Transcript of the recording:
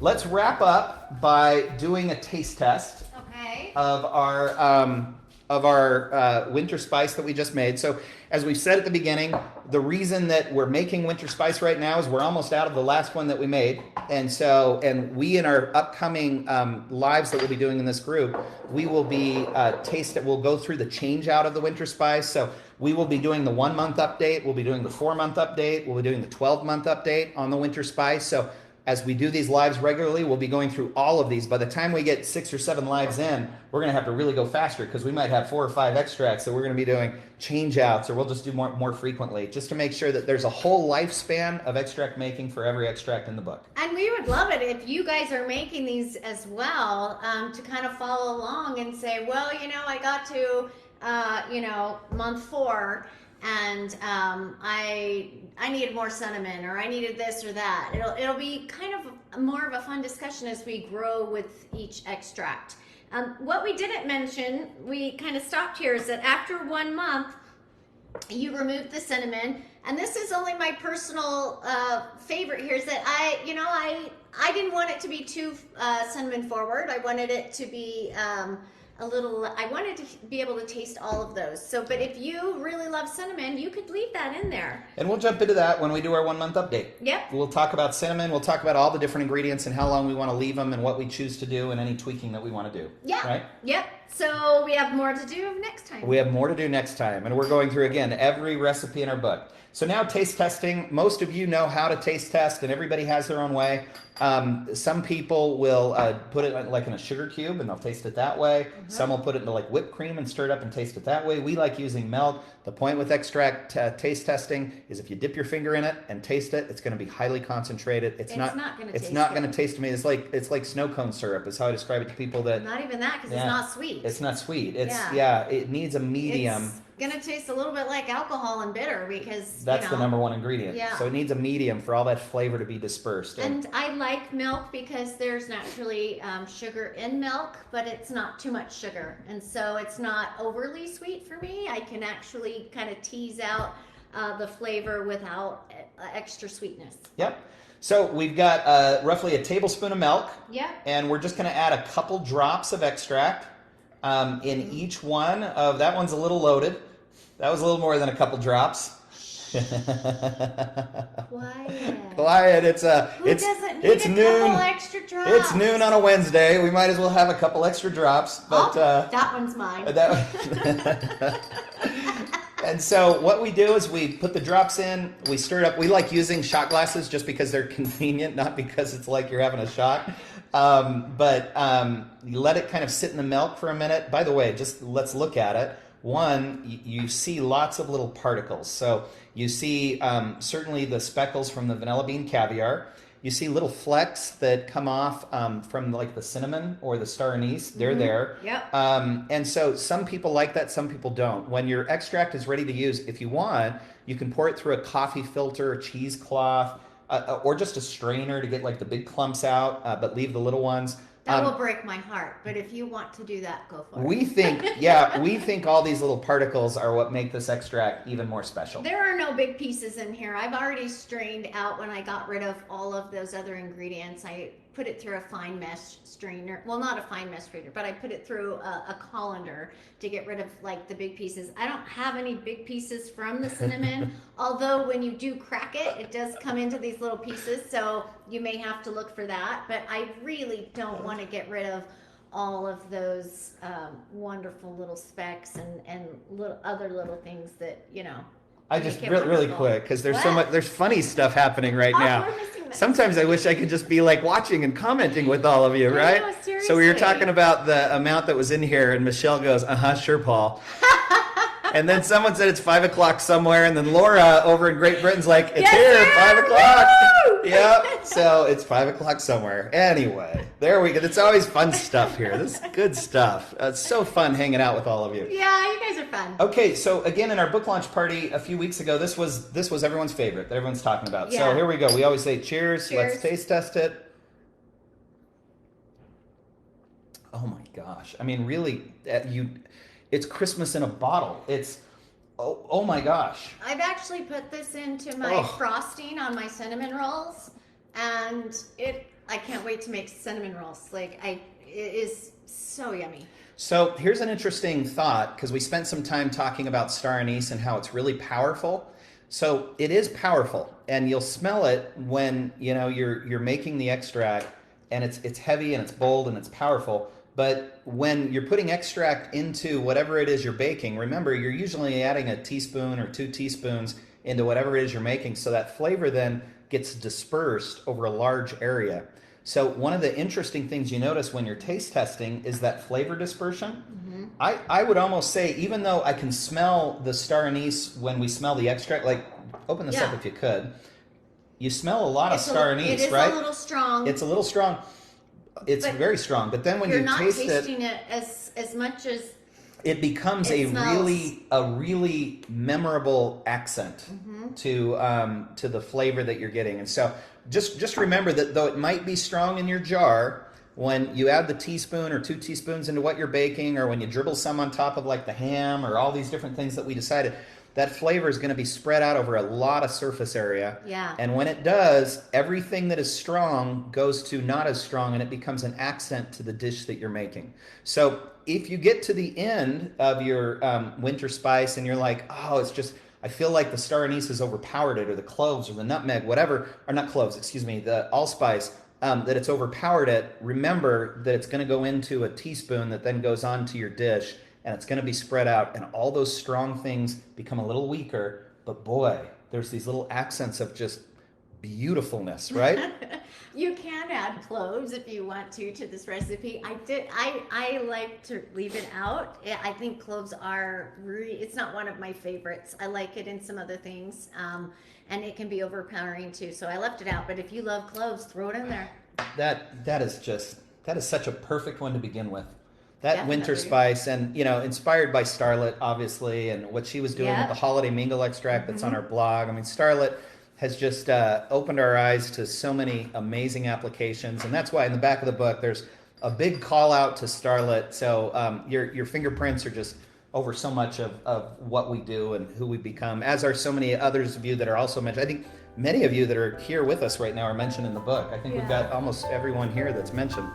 Let's wrap up by doing a taste test of our winter spice that we just made. So as we said at the beginning, the reason that we're making winter spice right now is we're almost out of the last one that we made. And we in our upcoming lives that we'll be doing in this group, we will be we'll go through the change out of the winter spice. So we will be doing the 1 month update, we'll be doing the 4 month update, we'll be doing the 12-month update on the winter spice. So as we do these lives regularly, we'll be going through all of these. By the time we get 6 or 7 lives in, we're going to have to really go faster because we might have 4 or 5 extracts that we're going to be doing change outs, or we'll just do more frequently, just to make sure that there's a whole lifespan of extract making for every extract in the book. And we would love it if you guys are making these as well, to kind of follow along and say, well, I got to, month 4. And I needed more cinnamon, or I needed this or that. It'll be kind of more of a fun discussion as we grow with each extract. What we didn't mention, we kind of stopped here, is that after 1 month, you remove the cinnamon. And this is only my personal favorite here, is that I didn't want it to be too cinnamon forward. I wanted it to be I wanted to be able to taste all of those. So, but if you really love cinnamon, you could leave that in there. And we'll jump into that when we do our 1 month update. Yep. We'll talk about cinnamon. We'll talk about all the different ingredients and how long we want to leave them and what we choose to do and any tweaking that we want to do. Yeah. Right? Yep. So we have more to do next time. We have more to do next time. And we're going through, again, every recipe in our book. So now taste testing. Most of you know how to taste test, and everybody has their own way. Some people will put it like in a sugar cube, and they'll taste it that way. Mm-hmm. Some will put it into like whipped cream and stir it up and taste it that way. We like using milk. The point with extract taste testing is if you dip your finger in it and taste it, it's going to be highly concentrated. It's not going to taste to me. It's like snow cone syrup is how I describe it to people that. Not even that, because it's not sweet. It's not sweet. It needs a medium. It's gonna taste a little bit like alcohol and bitter, because that's the number one ingredient. Yeah. So it needs a medium for all that flavor to be dispersed. And I like milk because there's naturally sugar in milk, but it's not too much sugar, and so it's not overly sweet for me. I can actually kind of tease out the flavor without extra sweetness. Yep. So we've got roughly a tablespoon of milk. Yeah. And we're just going to add a couple drops of extract in each one of that one's a little loaded. That was a little more than a couple drops. Quiet. It's noon. Extra drops? It's noon on a Wednesday. We might as well have a couple extra drops. But that one's mine. And so what we do is we put the drops in, we stir it up. We like using shot glasses just because they're convenient, not because it's like you're having a shot. But you let it kind of sit in the milk for a minute. By the way, just let's look at it. One, you see lots of little particles. So you see certainly the speckles from the vanilla bean caviar. You see little flecks that come off from like the cinnamon or the star anise. They're there. Yep. And so some people like that, some people don't. When your extract is ready to use, if you want, you can pour it through a coffee filter, a cheesecloth, or just a strainer to get like the big clumps out, but leave the little ones. That will break my heart, but if you want to do that, go for it. We think all these little particles are what make this extract even more special. There are no big pieces in here. I've already strained out when I got rid of all of those other ingredients. I put it through a fine mesh strainer. Well, not a fine mesh strainer, but I put it through a colander to get rid of like the big pieces. I don't have any big pieces from the cinnamon, although when you do crack it, it does come into these little pieces, so you may have to look for that. But I really don't want to get rid of all of those wonderful little specks and other little things that, I just really quick, because there's funny stuff happening right now. Sometimes I wish I could just be like watching and commenting with all of you, right? No, seriously. So we were talking about the amount that was in here, and Michelle goes, sure, Paul. And then someone said it's 5 o'clock somewhere, and then Laura over in Great Britain's like, it's here, 5 o'clock. Yep. So it's 5 o'clock somewhere. Anyway, there we go. It's always fun stuff here. This is good stuff. It's so fun hanging out with all of you. Yeah, you guys are fun. Okay, so again, in our book launch party a few weeks ago, this was everyone's favorite that everyone's talking about. Yeah. So here we go. We always say cheers. Let's taste test it. Oh my gosh. I mean, really, it's Christmas in a bottle. Oh my gosh. I've actually put this into my Oh. frosting on my cinnamon rolls, and I can't wait to make cinnamon rolls. It is so yummy. So here's an interesting thought, because we spent some time talking about star anise and how it's really powerful. So it is powerful, and you'll smell it when you're making the extract, and it's heavy and it's bold and it's powerful. But when you're putting extract into whatever it is you're baking, remember you're usually adding a teaspoon or 2 teaspoons into whatever it is you're making, so that flavor then gets dispersed over a large area. So one of the interesting things you notice when you're taste testing is that flavor dispersion. Mm-hmm. I would almost say, even though I can smell the star anise when we smell the extract, like open this up if you could. You smell a lot of star anise, right? It is a little strong. It's a little strong. It's very strong, but then when you taste it, you're not tasting it as much as it becomes a really memorable accent to the flavor that you're getting. And so just remember that though it might be strong in your jar, when you add the teaspoon or 2 teaspoons into what you're baking, or when you dribble some on top of like the ham or all these different things that we decided, that flavor is going to be spread out over a lot of surface area. Yeah. And when it does, everything that is strong goes to not as strong, and it becomes an accent to the dish that you're making. So if you get to the end of your winter spice and you're like, oh, it's just, I feel like the star anise has overpowered it, or the cloves or the nutmeg, whatever, or not cloves, excuse me, the allspice, that it's overpowered it, remember that it's going to go into a teaspoon that then goes onto your dish, and it's going to be spread out, and all those strong things become a little weaker, but boy, there's these little accents of just beautifulness, right? You can add cloves if you want to this recipe. I like to leave it out. I think cloves are it's not one of my favorites. I like it in some other things, and it can be overpowering too. So I left it out. But if you love cloves, throw it in there. That is such a perfect one to begin with. That Definitely. winter spice, and inspired by Starlet, obviously, and what she was doing with the holiday mingle extract that's on our blog. I mean, Starlet has just opened our eyes to so many amazing applications, and that's why in the back of the book there's a big call out to Starlet. So your fingerprints are just over so much of what we do and who we become, as are so many others of you that are also mentioned. I think many of you that are here with us right now are mentioned in the book. I think we've got almost everyone here that's mentioned.